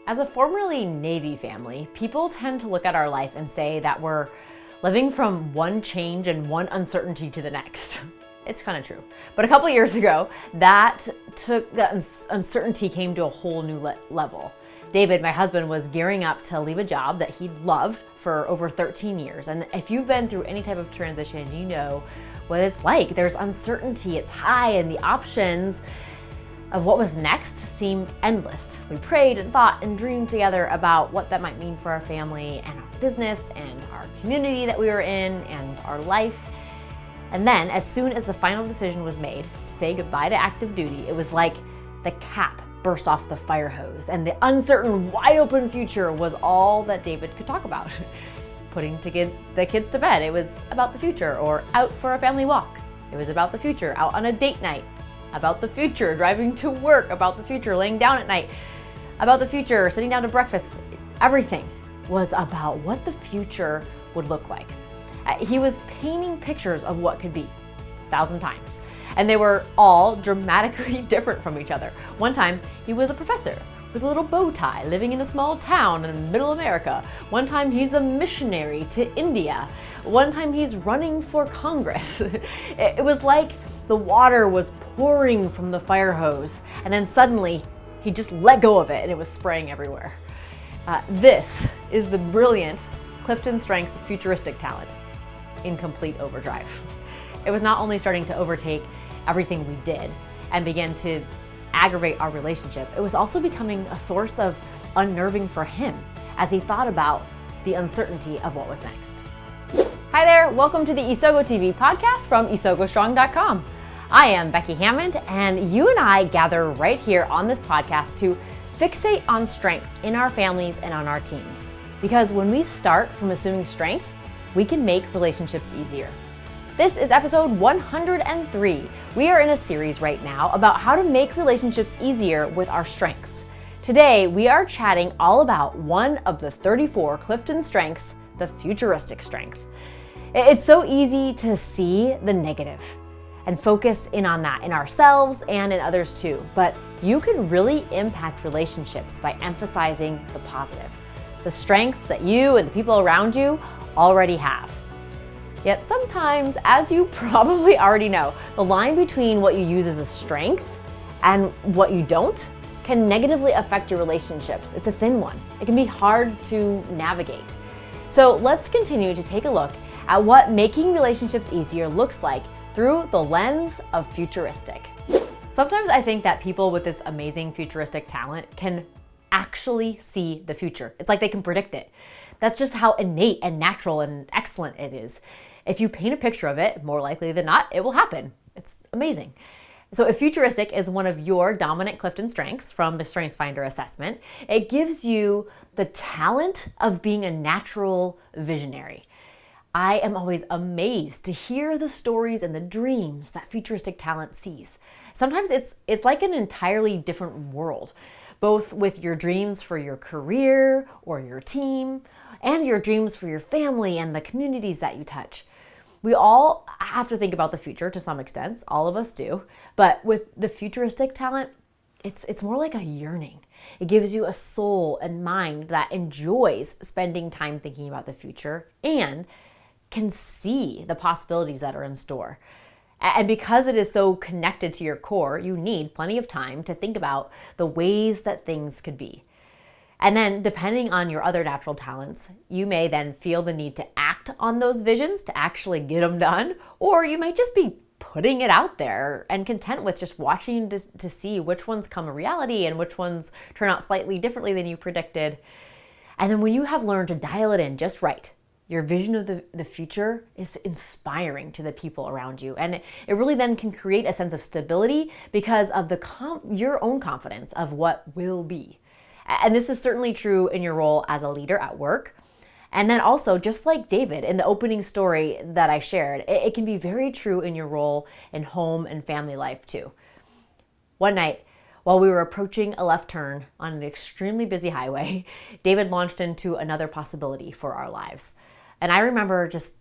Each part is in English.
As a formerly Navy family, people tend to look at our life and say that we're living from one change and one uncertainty to the next. It's kind of true. But a couple years ago, that uncertainty came to a whole new level. David, my husband, was gearing up to leave a job that he'd loved for over 13 years. And if you've been through any type of transition, you know what it's like. There's uncertainty, it's high, and the options of what was next seemed endless. We prayed and thought and dreamed together about what that might mean for our family and our business and our community that we were in and our life. And then, as soon as the final decision was made to say goodbye to active duty, it was like the cap burst off the fire hose, and the uncertain, wide open future was all that David could talk about. Putting the kids to bed, it was about the future, or out for a family walk. It was about the future, out on a date night. About the future, driving to work, about the future, laying down at night, about the future, sitting down to breakfast. Everything was about what the future would look like. He was painting pictures of what could be 1,000 times, and they were all dramatically different from each other. One time, he was a professor with a little bow tie living in a small town in middle America. One time, he's a missionary to India. One time, he's running for Congress. It was like the water was pouring from the fire hose, and then suddenly he just let go of it and it was spraying everywhere. This is the brilliant CliftonStrengths Futuristic talent in complete overdrive. It was not only starting to overtake everything we did and begin to aggravate our relationship, it was also becoming a source of unnerving for him as he thought about the uncertainty of what was next. Hi there, welcome to the Isogo TV podcast from isogostrong.com. I am Becky Hammond, and you and I gather right here on this podcast to fixate on strength in our families and on our teams. Because when we start from assuming strength, we can make relationships easier. This is episode 103. We are in a series right now about how to make relationships easier with our strengths. Today, we are chatting all about one of the 34 Clifton strengths, the futuristic strength. It's so easy to see the negative and focus in on that in ourselves and in others too. But you can really impact relationships by emphasizing the positive, the strengths that you and the people around you already have. Yet sometimes, as you probably already know, the line between what you use as a strength and what you don't can negatively affect your relationships. It's a thin one. It can be hard to navigate. So let's continue to take a look at what making relationships easier looks like through the lens of futuristic. Sometimes I think that people with this amazing futuristic talent can actually see the future. It's like they can predict it. That's just how innate and natural and excellent it is. If you paint a picture of it, more likely than not, it will happen. It's amazing. So if futuristic is one of your dominant Clifton strengths from the StrengthsFinder assessment, it gives you the talent of being a natural visionary. I am always amazed to hear the stories and the dreams that futuristic talent sees. Sometimes it's like an entirely different world, both with your dreams for your career or your team, and your dreams for your family and the communities that you touch. We all have to think about the future to some extent, all of us do, but with the futuristic talent, it's more like a yearning. It gives you a soul and mind that enjoys spending time thinking about the future and can see the possibilities that are in store. And because it is so connected to your core, you need plenty of time to think about the ways that things could be. And then, depending on your other natural talents, you may then feel the need to act on those visions to actually get them done, or you might just be putting it out there and content with just watching to see which ones come a reality and which ones turn out slightly differently than you predicted. And then when you have learned to dial it in just right, your vision of the future is inspiring to the people around you. And it really then can create a sense of stability because of your own confidence of what will be. And this is certainly true in your role as a leader at work. And then also, just like David in the opening story that I shared, it can be very true in your role in home and family life too. One night, while we were approaching a left turn on an extremely busy highway, David launched into another possibility for our lives. And I remember just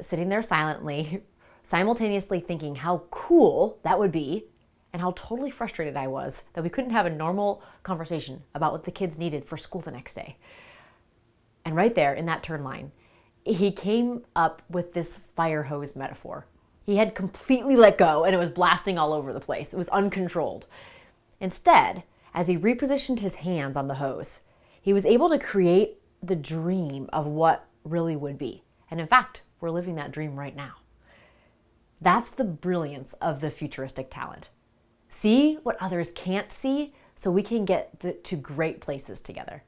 sitting there silently, simultaneously thinking how cool that would be and how totally frustrated I was that we couldn't have a normal conversation about what the kids needed for school the next day. And right there in that turn line, he came up with this fire hose metaphor. He had completely let go and it was blasting all over the place. It was uncontrolled. Instead, as he repositioned his hands on the hose, he was able to create the dream of what really would be. And in fact, we're living that dream right now. That's the brilliance of the futuristic talent. See what others can't see so we can get to great places together.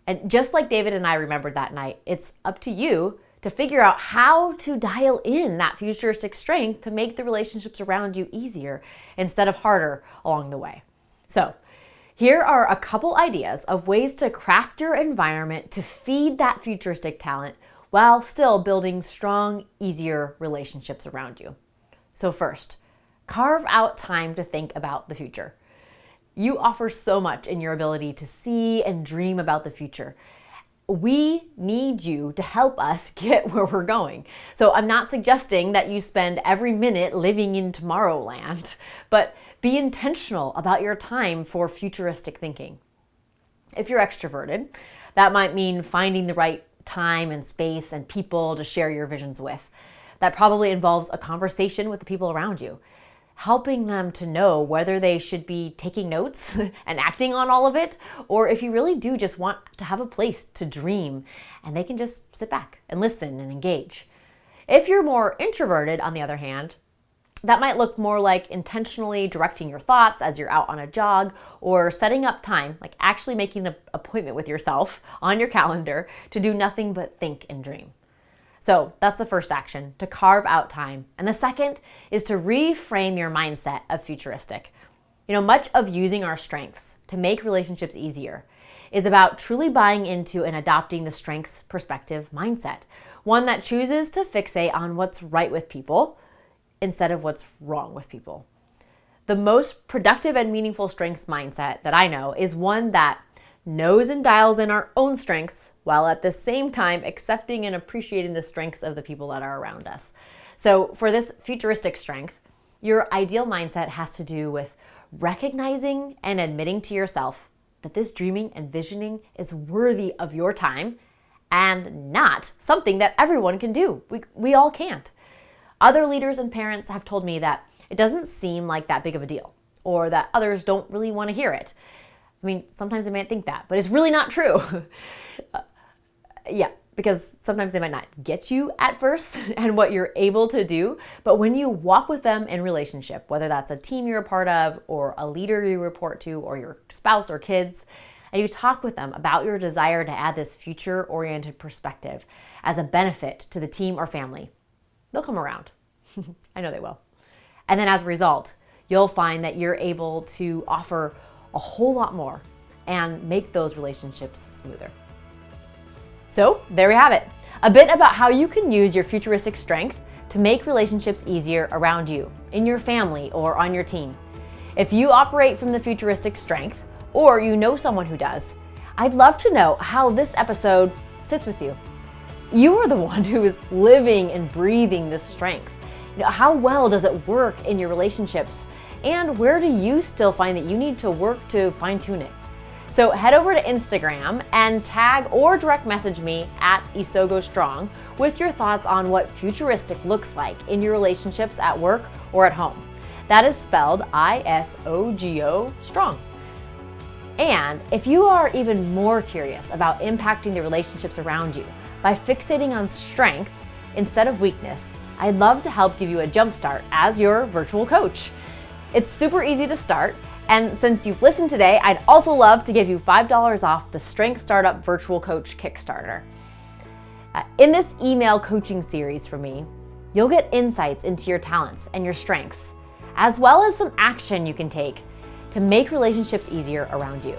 And just like David and I remembered that night, it's up to you to figure out how to dial in that futuristic strength to make the relationships around you easier instead of harder along the way. So here are a couple ideas of ways to craft your environment to feed that futuristic talent while still building strong, easier relationships around you. So first, carve out time to think about the future. You offer so much in your ability to see and dream about the future. We need you to help us get where we're going. So I'm not suggesting that you spend every minute living in Tomorrowland, but be intentional about your time for futuristic thinking. If you're extroverted, that might mean finding the right time and space and people to share your visions with. That probably involves a conversation with the people around you, helping them to know whether they should be taking notes and acting on all of it, or if you really do just want to have a place to dream and they can just sit back and listen and engage. If you're more introverted, on the other hand, that might look more like intentionally directing your thoughts as you're out on a jog, or setting up time, like actually making an appointment with yourself on your calendar to do nothing but think and dream. So that's the first action, to carve out time. And the second is to reframe your mindset of futuristic. Much of using our strengths to make relationships easier is about truly buying into and adopting the strengths perspective mindset, one that chooses to fixate on what's right with people instead of what's wrong with people. The most productive and meaningful strengths mindset that I know is one that knows and dials in our own strengths while at the same time accepting and appreciating the strengths of the people that are around us. So for this futuristic strength, your ideal mindset has to do with recognizing and admitting to yourself that this dreaming and visioning is worthy of your time and not something that everyone can do. We all can't. Other leaders and parents have told me that it doesn't seem like that big of a deal, or that others don't really want to hear it. I mean, sometimes they might think that, but it's really not true. Because sometimes they might not get you at first and what you're able to do, but when you walk with them in relationship, whether that's a team you're a part of or a leader you report to or your spouse or kids, and you talk with them about your desire to add this future-oriented perspective as a benefit to the team or family, they'll come around. I know they will. And then as a result, you'll find that you're able to offer a whole lot more and make those relationships smoother. So there we have it. A bit about how you can use your futuristic strength to make relationships easier around you, in your family, or on your team. If you operate from the futuristic strength, or you know someone who does, I'd love to know how this episode sits with you. You are the one who is living and breathing this strength. How well does it work in your relationships? And where do you still find that you need to work to fine-tune it? So head over to Instagram and tag or direct message me at Isogo Strong with your thoughts on what futuristic looks like in your relationships at work or at home. That is spelled ISOGO Strong. And if you are even more curious about impacting the relationships around you by fixating on strength instead of weakness, I'd love to help give you a jumpstart as your virtual coach. It's super easy to start, and since you've listened today, I'd also love to give you $5 off the Strength Startup Virtual Coach Kickstarter. In this email coaching series from me, you'll get insights into your talents and your strengths, as well as some action you can take to make relationships easier around you.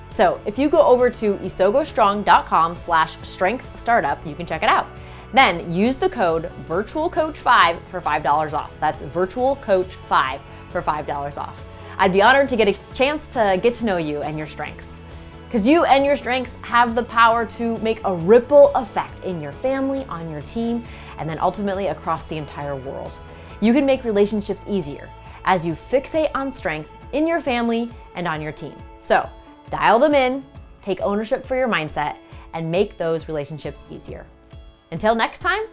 So if you go over to isogostrong.com/strengthstartup, you can check it out. Then use the code VIRTUALCOACH5 for $5 off. That's VIRTUALCOACH5 for $5 off. I'd be honored to get a chance to get to know you and your strengths. Because you and your strengths have the power to make a ripple effect in your family, on your team, and then ultimately across the entire world. You can make relationships easier as you fixate on strength in your family and on your team. So dial them in, take ownership for your mindset, and make those relationships easier. Until next time,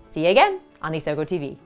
see you again on Isogo TV.